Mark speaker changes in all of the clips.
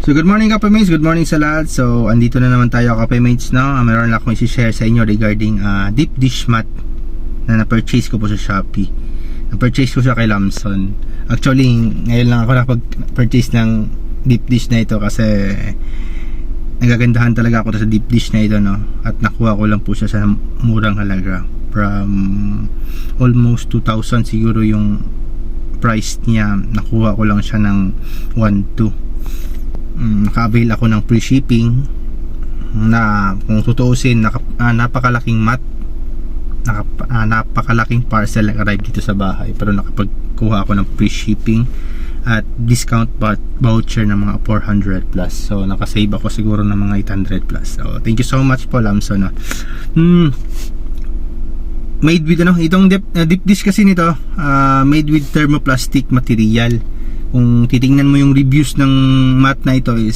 Speaker 1: So good morning Kapemates, good morning sa lahat. So andito na naman tayo Kapemates, no? Meron lang akong i-share sa inyo regarding deep dish mat na na-purchase ko po sa Shopee. Na-purchase ko siya kay Lamson. Actually, ngayon lang ako nakapag-purchase ng deep dish na ito kasi nagagandahan talaga ako sa deep dish na ito, no? At nakuha ko lang po siya sa murang halaga. From almost 2,000 siguro yung price niya. Nakuha ko lang siya ng 1,200. Naka-avail ako ng free shipping na kung tutuusin napakalaking mat, napakalaking parcel na arrive dito sa bahay, pero nakapagkuha ako ng free shipping at discount voucher ng mga 400 plus. So nakasave ako siguro ng mga 800 plus. So thank you so much po Lamson, no? Made with itong deep dish kasi nito, made with thermoplastic material. Kung titingnan mo yung reviews ng mat na ito is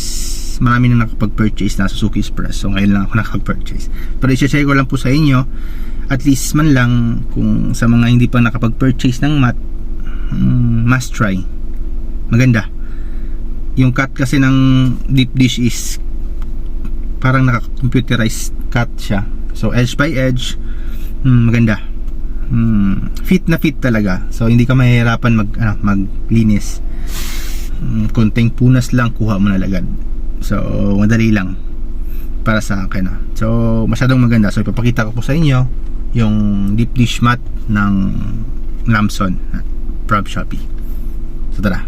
Speaker 1: marami na nakapag-purchase na Suzuki Express. So ngayon lang ako nakapag-purchase. Pero i-share ko lang po sa inyo, at least man lang kung sa mga hindi pa nakapag-purchase ng mat, must try. Maganda. Yung cut kasi ng deep dish is parang naka-computerized cut siya. So edge by edge, maganda. Fit na fit talaga. So hindi ka mahihirapan maglinis. Konting punas lang, kuha mo na agad. So madali lang para sa akin, no? So masyadong maganda. So ipapakita ko po sa inyo yung deep dish mat ng Lamson from Shopee. So tara.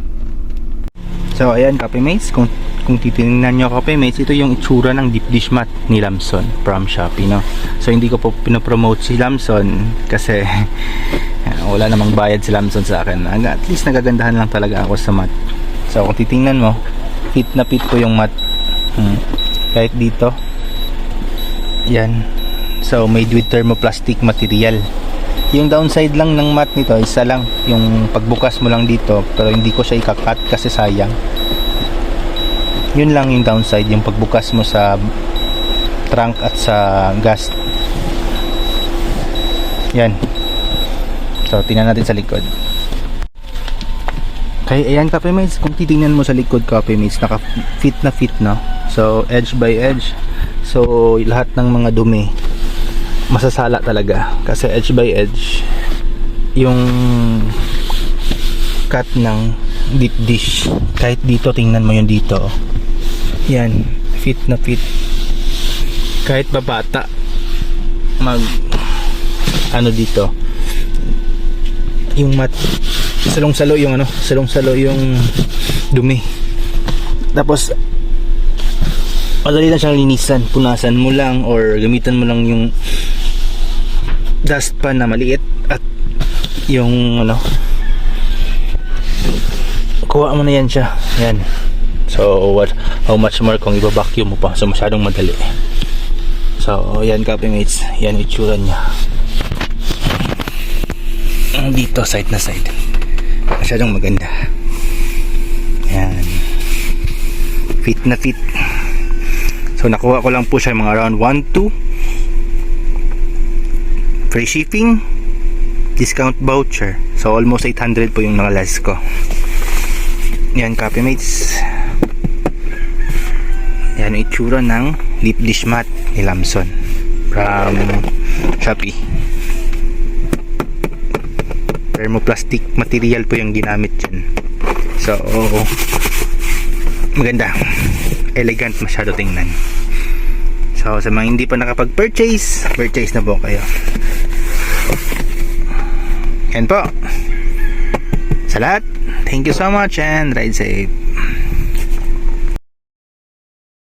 Speaker 1: So ayan Kapemates, kung titingnan nyo Kapemates, ito yung itsura ng deep dish mat ni Lamson from Shopee, no? So hindi ko po pinopromote si Lamson kasi wala namang bayad si Lamson sa akin. At least nagagandahan lang talaga ako sa mat. So kung titingnan mo, fit na fit po yung mat. Kahit dito, yan. So made with thermoplastic material. Yung downside lang ng mat nito, isa lang yung pagbukas mo lang dito, pero hindi ko siya ikakat kasi sayang. Yun lang yung downside, yung pagbukas mo sa trunk at sa gas. Yan. So tingnan natin sa likod. Kaya ayan Kapemates, kung titingnan mo sa likod Kapemates, naka fit na fit, no? So edge by edge. So lahat ng mga dumi masasala talaga kasi edge by edge yung cut ng deep dish. Kahit dito, tingnan mo yung dito, yan, fit na fit. Kahit babata dito yung mat, salong-salo yung salong-salo yung dumi. Tapos madali lang siyang linisan, punasan mo lang or gamitan mo lang yung dustpan na maliit at yung kuha mo na yan siya. Yan. So how much more kung iba-vacuum mo pa? So masyadong madali. So yan Kapemates, yan yung itsura niya dito, side na side. Masyadong maganda. Yan, fit na fit. So nakuha ko lang po siya mga around 1,200. Free shipping, discount voucher. So almost 800 po yung nakalas ko. Yan Kapemates, yan yung itsura ng deep dish mat ni Lamson from Shopee. Thermoplastic material po yung ginamit dyan. So maganda, elegant masyado tingnan. So sa mga hindi pa nakapag-purchase, purchase na po kayo. Yan po sa lahat. Thank you so much and ride safe.